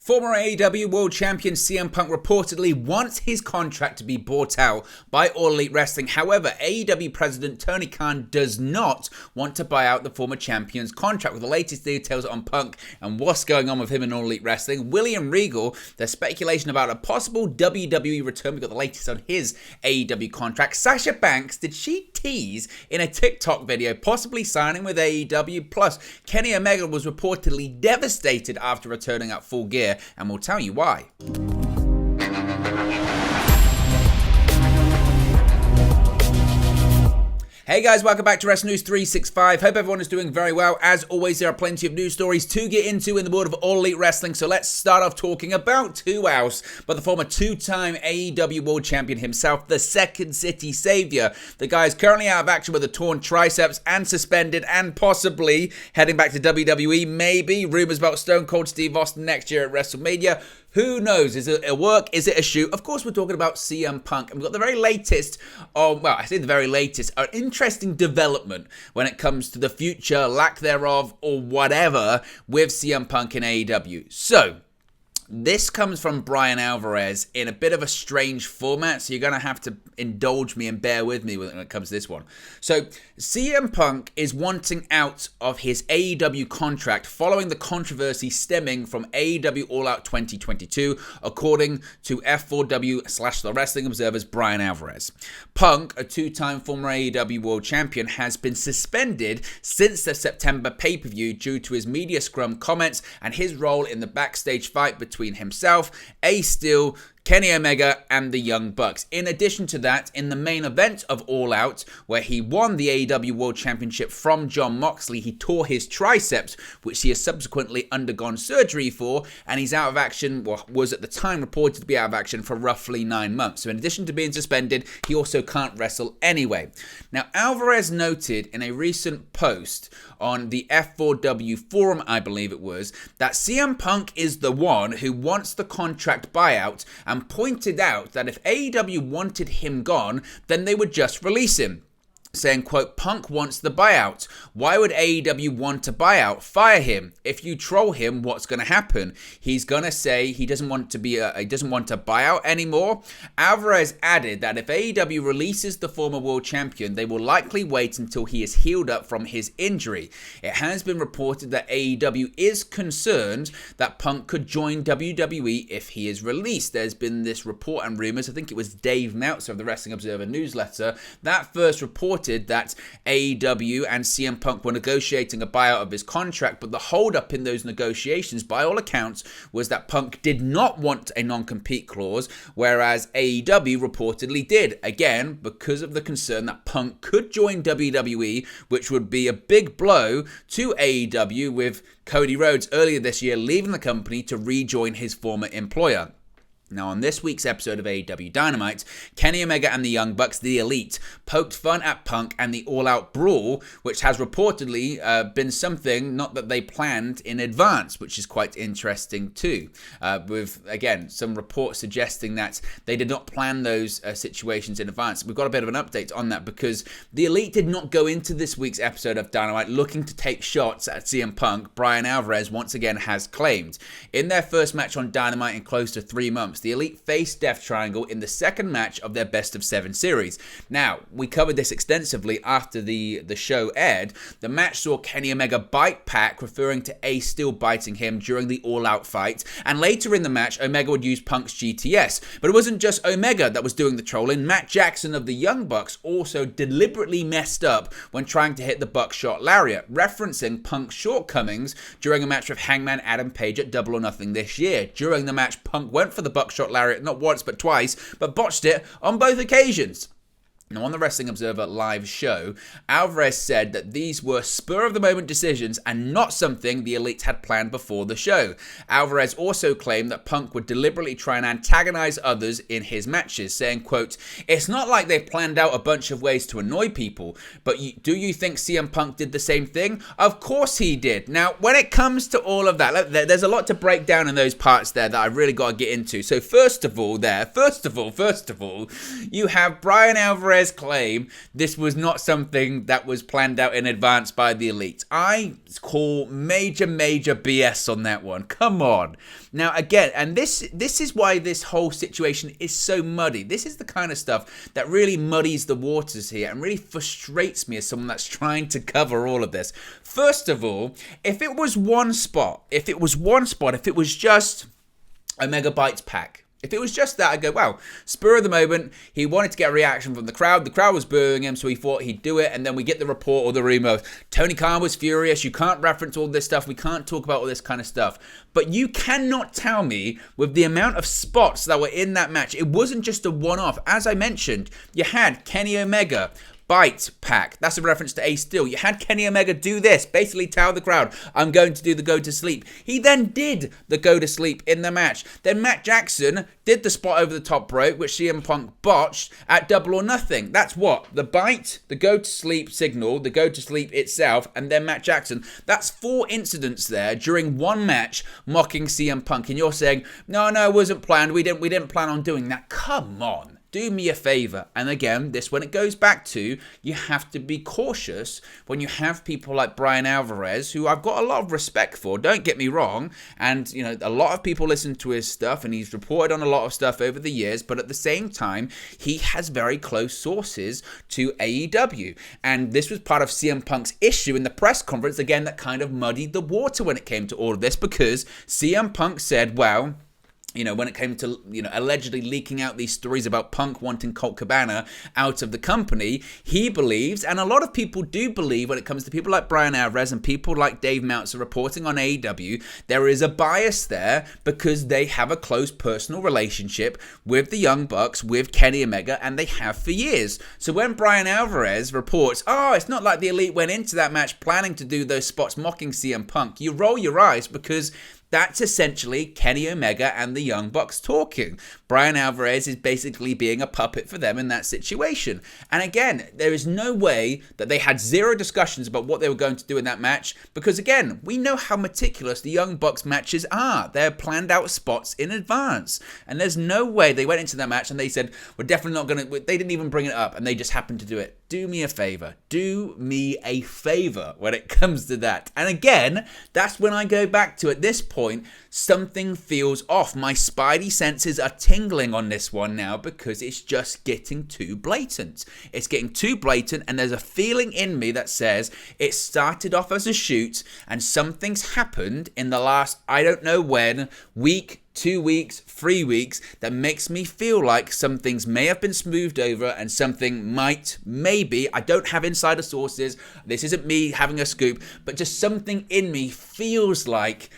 Former AEW World Champion CM Punk reportedly wants his contract to be bought out by All Elite Wrestling. However, AEW President Tony Khan does not want to buy out the former champion's contract. With the latest details on Punk and what's going on with him in All Elite Wrestling, William Regal, there's speculation about a possible WWE return. We got the latest on his AEW contract. Sasha Banks, did she tease in a TikTok video possibly signing with AEW? Plus, Kenny Omega was reportedly devastated after returning at Full Gear, and we'll tell you why. Hey guys, welcome back to Wrestling News 365. Hope everyone is doing very well. As always, there are plenty of news stories to get into in the world of All Elite Wrestling. So let's start off talking about who else but the former two-time AEW World Champion himself, the Second City Savior. The guy is currently out of action with a torn triceps and suspended and possibly heading back to WWE. Maybe rumors about Stone Cold Steve Austin next year at WrestleMania. Who knows? Is it a work? Is it a shoot? Of course, we're talking about CM Punk. And we've got the very latest, an interesting development when it comes to the future, lack thereof, or whatever with CM Punk in AEW. So, this comes from Brian Alvarez in a bit of a strange format, so you're going to have to indulge me and bear with me when it comes to this one. So, CM Punk is wanting out of his AEW contract following the controversy stemming from AEW All Out 2022, according to F4W/The Wrestling Observer's Brian Alvarez. Punk, a two-time former AEW World Champion, has been suspended since the September pay-per-view due to his media scrum comments and his role in the backstage fight between himself, Ace Steel, Kenny Omega, and the Young Bucks. In addition to that, in the main event of All Out, where he won the AEW World Championship from Jon Moxley, he tore his triceps, which he has subsequently undergone surgery for, and he's out of action, was at the time reported to be out of action for roughly 9 months. So in addition to being suspended, he also can't wrestle anyway. Now, Alvarez noted in a recent post on the F4W forum, I believe it was, that CM Punk is the one who wants the contract buyout, and pointed out that if AEW wanted him gone, then they would just release him. Saying, quote, Punk wants the buyout. Why would AEW want to buyout? Fire him. If you troll him, what's going to happen? He's going to say he doesn't want to buyout anymore. Alvarez added that if AEW releases the former world champion, they will likely wait until he is healed up from his injury. It has been reported that AEW is concerned that Punk could join WWE if he is released. There's been this report and rumors, I think it was Dave Meltzer of the Wrestling Observer newsletter, that first reported that AEW and CM Punk were negotiating a buyout of his contract, but the hold-up in those negotiations, by all accounts, was that Punk did not want a non-compete clause, whereas AEW reportedly did, again, because of the concern that Punk could join WWE, which would be a big blow to AEW, with Cody Rhodes earlier this year leaving the company to rejoin his former employer. Now, on this week's episode of AEW Dynamite, Kenny Omega and the Young Bucks, the Elite, poked fun at Punk and the all-out brawl, which has reportedly been something not that they planned in advance, which is quite interesting too. With, again, some reports suggesting that they did not plan those situations in advance. We've got a bit of an update on that because the Elite did not go into this week's episode of Dynamite looking to take shots at CM Punk, Brian Alvarez once again has claimed. In their first match on Dynamite in close to 3 months, the Elite faced Death Triangle in the second match of their Best of 7 series. Now, we covered this extensively after the show aired. The match saw Kenny Omega bite Pac, referring to Ace Steel biting him during the all-out fight, and later in the match, Omega would use Punk's GTS. But it wasn't just Omega that was doing the trolling. Matt Jackson of the Young Bucks also deliberately messed up when trying to hit the Buckshot Lariat, referencing Punk's shortcomings during a match with Hangman Adam Page at Double or Nothing this year. During the match, Punk went for the Buckshot Lariat not once but twice, but botched it on both occasions. Now, on the Wrestling Observer live show, Alvarez said that these were spur-of-the-moment decisions and not something the Elite had planned before the show. Alvarez also claimed that Punk would deliberately try and antagonize others in his matches, saying, quote, it's not like they've planned out a bunch of ways to annoy people, but do you think CM Punk did the same thing? Of course he did. Now, when it comes to all of that, there's a lot to break down in those parts there that I've really got to get into. So first of all, you have Brian Alvarez Alvarez claim this was not something that was planned out in advance by the Elite. I call major BS on that one. Come on. Now, again, and this is why this whole situation is so muddy. This is the kind of stuff that really muddies the waters here and really frustrates me as someone that's trying to cover all of this. First of all, if it was just a Megabytes pack, if it was just that, I'd go, wow, spur of the moment, he wanted to get a reaction from the crowd. The crowd was booing him, so he thought he'd do it. And then we get the report or the rumor. Tony Khan was furious. You can't reference all this stuff. We can't talk about all this kind of stuff. But you cannot tell me, with the amount of spots that were in that match, it wasn't just a one-off. As I mentioned, you had Kenny Omega, Bite pack. That's a reference to Ace Steel. You had Kenny Omega do this, basically tell the crowd, I'm going to do the go to sleep. He then did the go to sleep in the match. Then Matt Jackson did the spot over the top rope, which CM Punk botched at Double or Nothing. That's what? The bite, the go to sleep signal, the go to sleep itself, and then Matt Jackson. That's 4 incidents there during one match mocking CM Punk. And you're saying, no, it wasn't planned. We didn't plan on doing that. Come on. Do me a favor. And again, when it goes back to, you have to be cautious when you have people like Brian Alvarez, who I've got a lot of respect for, don't get me wrong. And, a lot of people listen to his stuff and he's reported on a lot of stuff over the years. But at the same time, he has very close sources to AEW. And this was part of CM Punk's issue in the press conference, again, that kind of muddied the water when it came to all of this, because CM Punk said, well, when it came to, allegedly leaking out these stories about Punk wanting Colt Cabana out of the company, he believes, and a lot of people do believe when it comes to people like Brian Alvarez and people like Dave Meltzer reporting on AEW, there is a bias there because they have a close personal relationship with the Young Bucks, with Kenny Omega, and they have for years. So when Brian Alvarez reports, it's not like the Elite went into that match planning to do those spots mocking CM Punk, you roll your eyes because that's essentially Kenny Omega and the Young Bucks talking. Brian Alvarez is basically being a puppet for them in that situation. And again, there is no way that they had zero discussions about what they were going to do in that match, because again, we know how meticulous the Young Bucks matches are. They're planned out spots in advance. And there's no way they went into that match and they said, we're definitely not going to, they didn't even bring it up and they just happened to do it. Do me a favor. Do me a favor when it comes to that. And again, that's when I go back to, at this point, something feels off. My spidey senses are tingling on this one now because it's just getting too blatant. It's getting too blatant, and there's a feeling in me that says it started off as a shoot and something's happened in the last, I don't know when, week, 2 weeks, 3 weeks, that makes me feel like some things may have been smoothed over and something maybe, I don't have insider sources, this isn't me having a scoop, but just something in me feels like,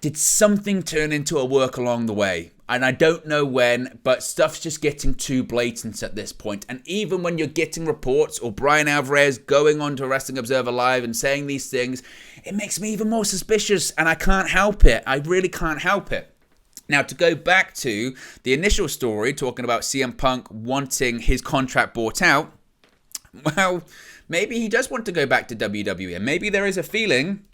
did something turn into a work along the way? And I don't know when, but stuff's just getting too blatant at this point. And even when you're getting reports or Brian Alvarez going on to Wrestling Observer Live and saying these things, it makes me even more suspicious, and I can't help it. I really can't help it. Now, to go back to the initial story, talking about CM Punk wanting his contract bought out, well, maybe he does want to go back to WWE. And maybe there is a feeling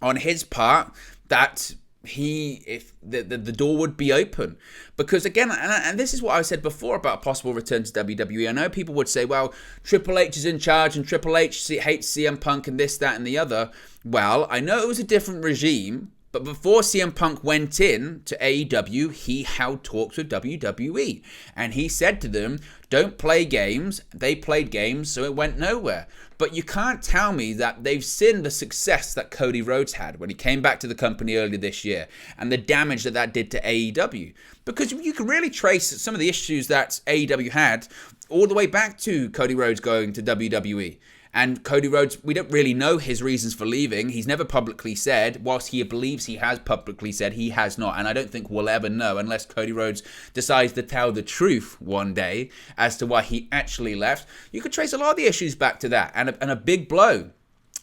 on his part that if the door would be open. Because again, and this is what I said before about a possible return to WWE. I know people would say, well, Triple H is in charge and Triple H hates CM Punk and this, that, and the other. Well, I know it was a different regime, but before CM Punk went in to AEW, he held talks with WWE. And he said to them, don't play games. They played games, so it went nowhere. But you can't tell me that they've seen the success that Cody Rhodes had when he came back to the company earlier this year and the damage that did to AEW. Because you can really trace some of the issues that AEW had all the way back to Cody Rhodes going to WWE. And Cody Rhodes, we don't really know his reasons for leaving. He's never publicly said, whilst he believes he has publicly said, he has not. And I don't think we'll ever know unless Cody Rhodes decides to tell the truth one day as to why he actually left. You could trace a lot of the issues back to that. And a big blow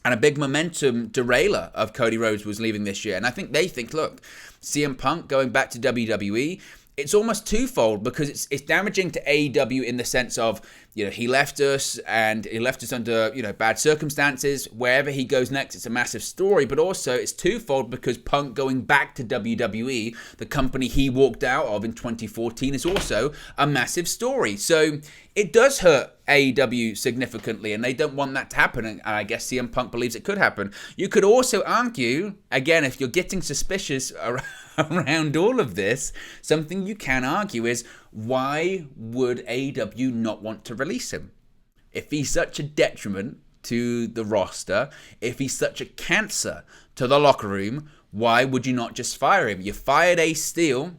and a big momentum derailer of Cody Rhodes was leaving this year. And I think they think, look, CM Punk going back to WWE, it's almost twofold, because it's damaging to AEW in the sense of, he left us, and he left us under, bad circumstances. Wherever he goes next, it's a massive story. But also, it's twofold because Punk going back to WWE, the company he walked out of in 2014, is also a massive story. So it does hurt AEW significantly, and they don't want that to happen. And I guess CM Punk believes it could happen. You could also argue, again, if you're getting suspicious around all of this, something you can argue is, why would AEW not want to release him? If he's such a detriment to the roster, if he's such a cancer to the locker room, why would you not just fire him? You fired Ace Steel,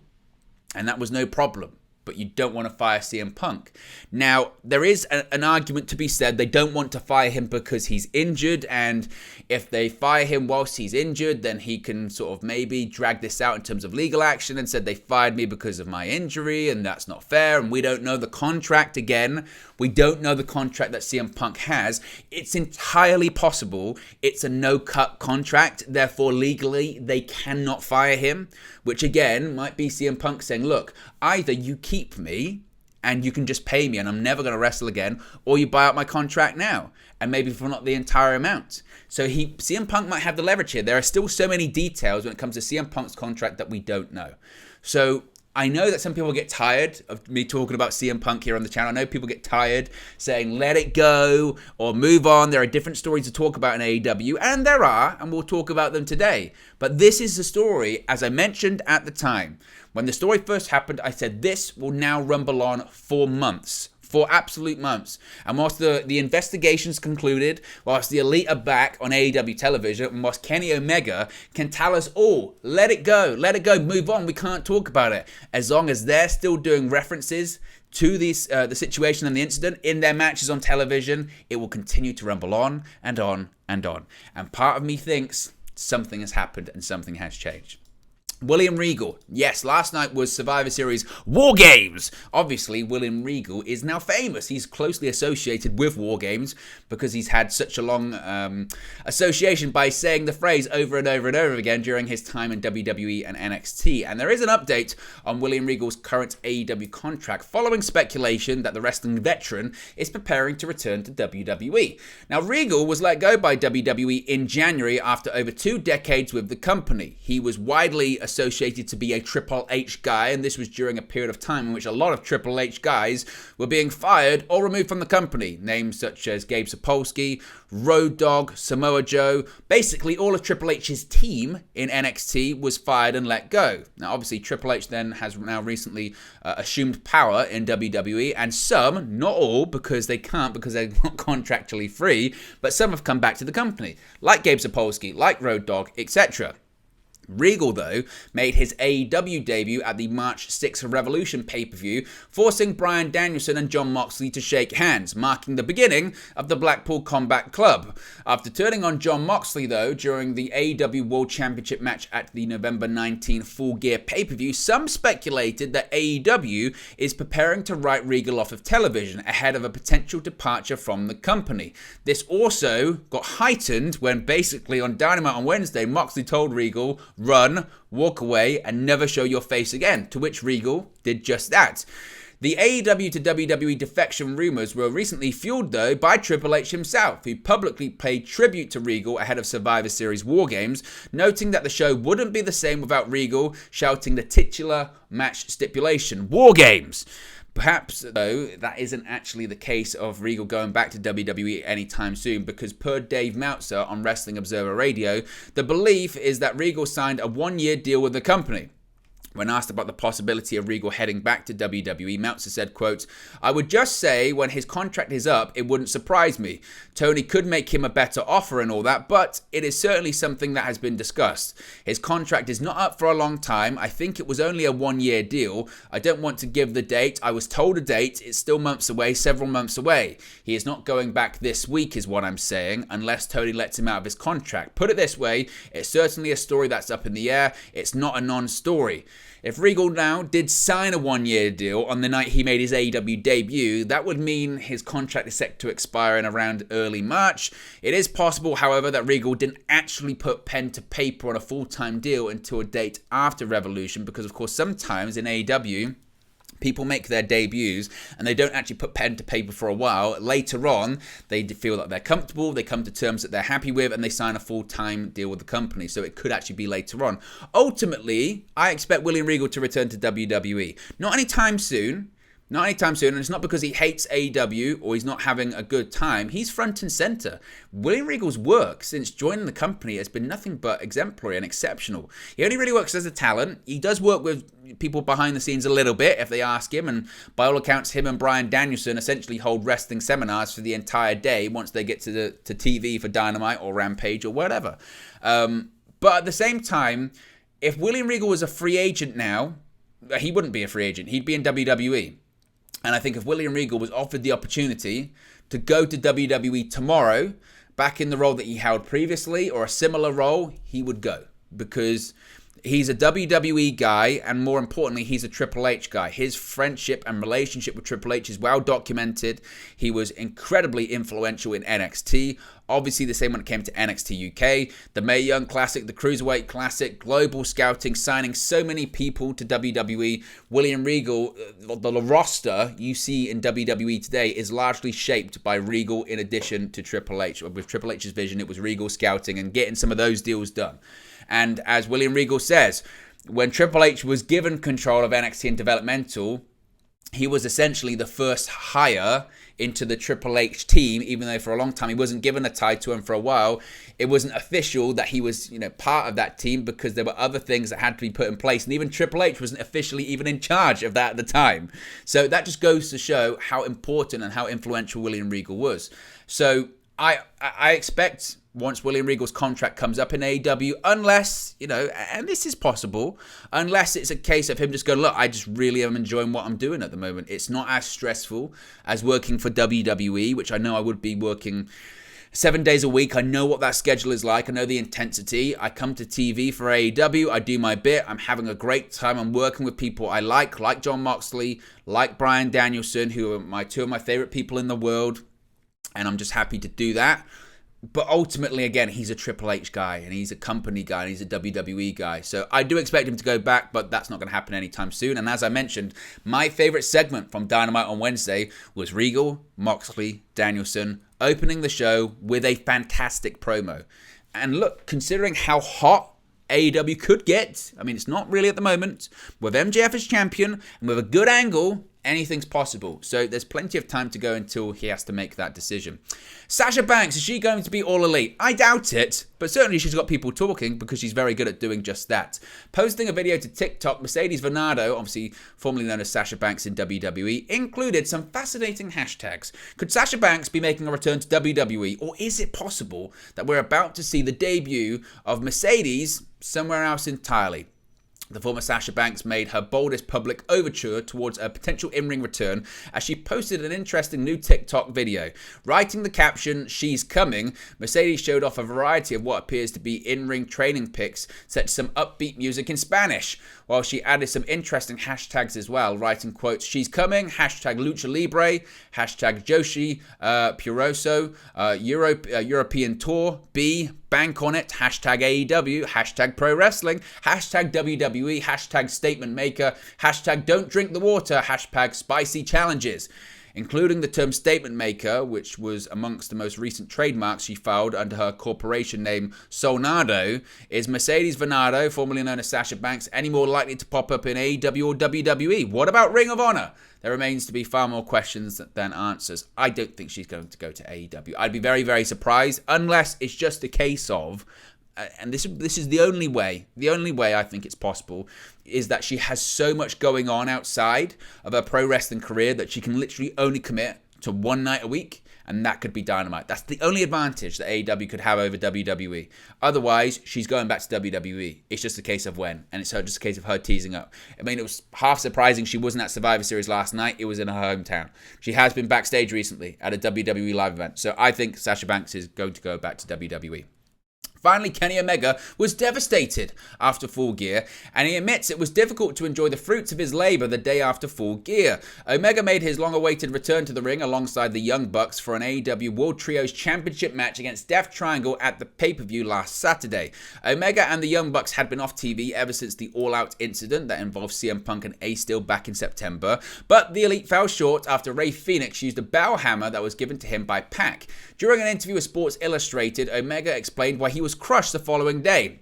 and that was no problem. But you don't want to fire CM Punk. Now, there is an argument to be said. They don't want to fire him because he's injured, and if they fire him whilst he's injured, then he can sort of maybe drag this out in terms of legal action and said they fired me because of my injury, and that's not fair, and we don't know the contract again. We don't know the contract that CM Punk has. It's entirely possible it's a no-cut contract, therefore legally they cannot fire him, which again might be CM Punk saying, look, either you keep me and you can just pay me and I'm never going to wrestle again, or you buy out my contract now, and maybe for not the entire amount. So CM Punk might have the leverage here. There are still so many details when it comes to CM Punk's contract that we don't know. So I know that some people get tired of me talking about CM Punk here on the channel. I know people get tired saying, let it go or move on. There are different stories to talk about in AEW, and there are, and we'll talk about them today. But this is the story, as I mentioned at the time. When the story first happened, I said this will now rumble on for months. For absolute months. And whilst the investigation's concluded, whilst the Elite are back on AEW television, and whilst Kenny Omega can tell us all, let it go, move on, we can't talk about it. As long as they're still doing references to the situation and the incident in their matches on television, it will continue to rumble on and on and on. And part of me thinks something has happened and something has changed. William Regal. Yes, last night was Survivor Series War Games. Obviously, William Regal is now famous. He's closely associated with War Games because he's had such a long association by saying the phrase over and over and over again during his time in WWE and NXT. And there is an update on William Regal's current AEW contract following speculation that the wrestling veteran is preparing to return to WWE. Now, Regal was let go by WWE in January after over 2 decades with the company. He was widely associated to be a Triple H guy, and this was during a period of time in which a lot of Triple H guys were being fired or removed from the company. Names such as Gabe Sapolsky, Road Dogg, Samoa Joe, basically all of Triple H's team in NXT was fired and let go. Now obviously Triple H then has now recently assumed power in WWE, and some, not all because they can't because they're not contractually free, but some have come back to the company, like Gabe Sapolsky, like Road Dogg, etc. Regal, though, made his AEW debut at the March 6th Revolution pay-per-view, forcing Bryan Danielson and Jon Moxley to shake hands, marking the beginning of the Blackpool Combat Club. After turning on Jon Moxley, though, during the AEW World Championship match at the November 19 Full Gear pay-per-view, some speculated that AEW is preparing to write Regal off of television ahead of a potential departure from the company. This also got heightened when basically on Dynamite on Wednesday, Moxley told Regal, run, walk away, and never show your face again, to which Regal did just that. The AEW to WWE defection rumors were recently fueled, though, by Triple H himself, who publicly paid tribute to Regal ahead of Survivor Series War Games, noting that the show wouldn't be the same without Regal shouting the titular match stipulation, War Games. Perhaps, though, that isn't actually the case of Regal going back to WWE anytime soon, because per Dave Meltzer on Wrestling Observer Radio, the belief is that Regal signed a 1-year deal with the company. When asked about the possibility of Regal heading back to WWE, Meltzer said, quote, "I would just say when his contract is up, it wouldn't surprise me. Tony could make him a better offer and all that, but it is certainly something that has been discussed. His contract is not up for a long time. I think it was only a 1-year deal. I don't want to give the date. I was told a date. It's still months away, several months away. He is not going back this week is what I'm saying, unless Tony lets him out of his contract. Put it this way, it's certainly a story that's up in the air. It's not a non-story." If Regal now did sign a one-year deal on the night he made his AEW debut, that would mean his contract is set to expire in around early March. It is possible, however, that Regal didn't actually put pen to paper on a full-time deal until a date after Revolution, because of course sometimes in AEW, people make their debuts and they don't actually put pen to paper for a while. Later on, they feel that they're comfortable, they come to terms that they're happy with, and they sign a full-time deal with the company. So it could actually be later on. Ultimately, I expect William Regal to return to WWE. Not anytime soon. Not anytime soon, and it's not because he hates AEW or he's not having a good time. He's front and center. William Regal's work since joining the company has been nothing but exemplary and exceptional. He only really works as a talent. He does work with people behind the scenes a little bit if they ask him, and by all accounts, him and Bryan Danielson essentially hold wrestling seminars for the entire day once they get to TV for Dynamite or Rampage or whatever. But at the same time, if William Regal was a free agent now, he wouldn't be a free agent. He'd be in WWE. And I think if William Regal was offered the opportunity to go to WWE tomorrow, back in the role that he held previously or a similar role, he would go. Because he's a WWE guy, and more importantly, he's a Triple H guy. His friendship and relationship with Triple H is well documented. He was incredibly influential in NXT. Obviously, the same when it came to NXT UK, the Mae Young Classic, the Cruiserweight Classic, global scouting, signing so many people to WWE. William Regal, the roster you see in WWE today is largely shaped by Regal in addition to Triple H. With Triple H's vision, it was Regal scouting and getting some of those deals done. And as William Regal says, when Triple H was given control of NXT and developmental, he was essentially the first hire into the Triple H team, even though for a long time he wasn't given a title, and for a while it wasn't official that he was, part of that team because there were other things that had to be put in place, and even Triple H wasn't officially even in charge of that at the time. So that just goes to show how important and how influential William Regal was. So I expect once William Regal's contract comes up in AEW, unless, and this is possible, unless it's a case of him just going, look, I just really am enjoying what I'm doing at the moment. It's not as stressful as working for WWE, which I know I would be working 7 days a week. I know what that schedule is like. I know the intensity. I come to TV for AEW. I do my bit. I'm having a great time. I'm working with people I like Jon Moxley, like Bryan Danielson, who are two of my favorite people in the world. And I'm just happy to do that. But ultimately, again, he's a Triple H guy, and he's a company guy, and he's a WWE guy. So I do expect him to go back, but that's not going to happen anytime soon. And as I mentioned, my favorite segment from Dynamite on Wednesday was Regal, Moxley, Danielson opening the show with a fantastic promo. And look, considering how hot AEW could get, I mean, it's not really at the moment, with MJF as champion and with a good angle, anything's possible. So there's plenty of time to go until he has to make that decision. Sasha Banks, is she going to be all elite? I doubt it, but certainly she's got people talking because she's very good at doing just that. Posting a video to TikTok, Mercedes Varnado, obviously formerly known as Sasha Banks in WWE, included some fascinating hashtags. Could Sasha Banks be making a return to WWE, or is it possible that we're about to see the debut of Mercedes somewhere else entirely? The former Sasha Banks made her boldest public overture towards a potential in-ring return as she posted an interesting new TikTok video. Writing the caption, "She's coming," Mercedes showed off a variety of what appears to be in-ring training pics set to some upbeat music in Spanish, while she added some interesting hashtags as well, writing quotes, "She's coming," hashtag Lucha Libre, hashtag Joshi Puroso, European Tour, B, bank on it, hashtag AEW, hashtag Pro Wrestling, hashtag WWE, hashtag Statement Maker, hashtag Don't Drink the Water, hashtag Spicy Challenges. Including the term Statement Maker, which was amongst the most recent trademarks she filed under her corporation name Solnado. Is Mercedes Varnado, formerly known as Sasha Banks, any more likely to pop up in AEW or WWE? What about Ring of Honor? There remains to be far more questions than answers. I don't think she's going to go to AEW. I'd be very, very surprised, unless it's just a case of, and this is the only way I think it's possible, is that she has so much going on outside of her pro wrestling career that she can literally only commit to one night a week, and that could be Dynamite. That's the only advantage that AEW could have over WWE. Otherwise, she's going back to WWE. It's just a case of when, and it's just a case of her teasing up. I mean, it was half surprising she wasn't at Survivor Series last night. It was in her hometown. She has been backstage recently at a WWE live event. So I think Sasha Banks is going to go back to WWE. Finally, Kenny Omega was devastated after Full Gear, and he admits it was difficult to enjoy the fruits of his labor the day after Full Gear. Omega made his long-awaited return to the ring alongside the Young Bucks for an AEW World Trios Championship match against Death Triangle at the pay-per-view last Saturday. Omega and the Young Bucks had been off TV ever since the All-Out incident that involved CM Punk and Ace Steel back in September, but the Elite fell short after Rey Fenix used a bow hammer that was given to him by Pac. During an interview with Sports Illustrated, Omega explained why he was crushed the following day,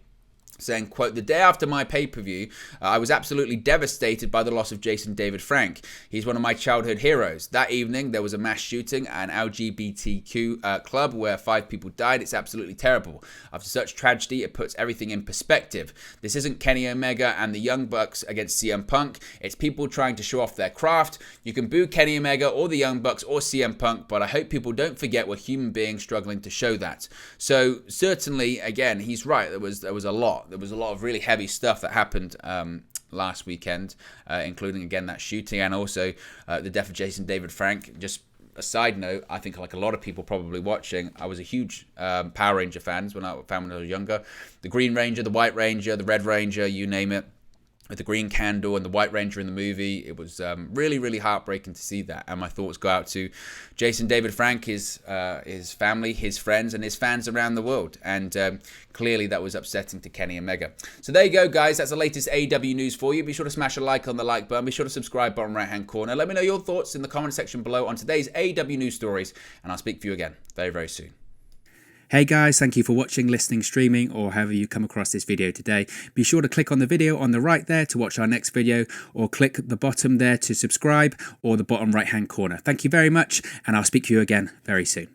saying, quote, "The day after my pay-per-view, I was absolutely devastated by the loss of Jason David Frank. He's one of my childhood heroes. That evening, there was a mass shooting at an LGBTQ club where 5 people died. It's absolutely terrible. After such tragedy, it puts everything in perspective. This isn't Kenny Omega and the Young Bucks against CM Punk. It's people trying to show off their craft. You can boo Kenny Omega or the Young Bucks or CM Punk, but I hope people don't forget we're human beings struggling to show that." So certainly, again, he's right. There was a lot. There was a lot of really heavy stuff that happened last weekend, including, again, that shooting and also the death of Jason David Frank. Just a side note, I think like a lot of people probably watching, I was a huge Power Ranger fan when I was younger. The Green Ranger, the White Ranger, the Red Ranger, you name it. With the Green Candle and the White Ranger in the movie, it was really, really heartbreaking to see that. And my thoughts go out to Jason David Frank, his family, his friends, and his fans around the world. And clearly that was upsetting to Kenny Omega. So there you go, guys. That's the latest AEW news for you. Be sure to smash a like on the like button. Be sure to subscribe, bottom right-hand corner. Let me know your thoughts in the comment section below on today's AEW news stories. And I'll speak to you again very, very soon. Hey guys, thank you for watching, listening, streaming, or however you come across this video today. Be sure to click on the video on the right there to watch our next video, or click the bottom there to subscribe, or the bottom right hand corner. Thank you very much, and I'll speak to you again very soon.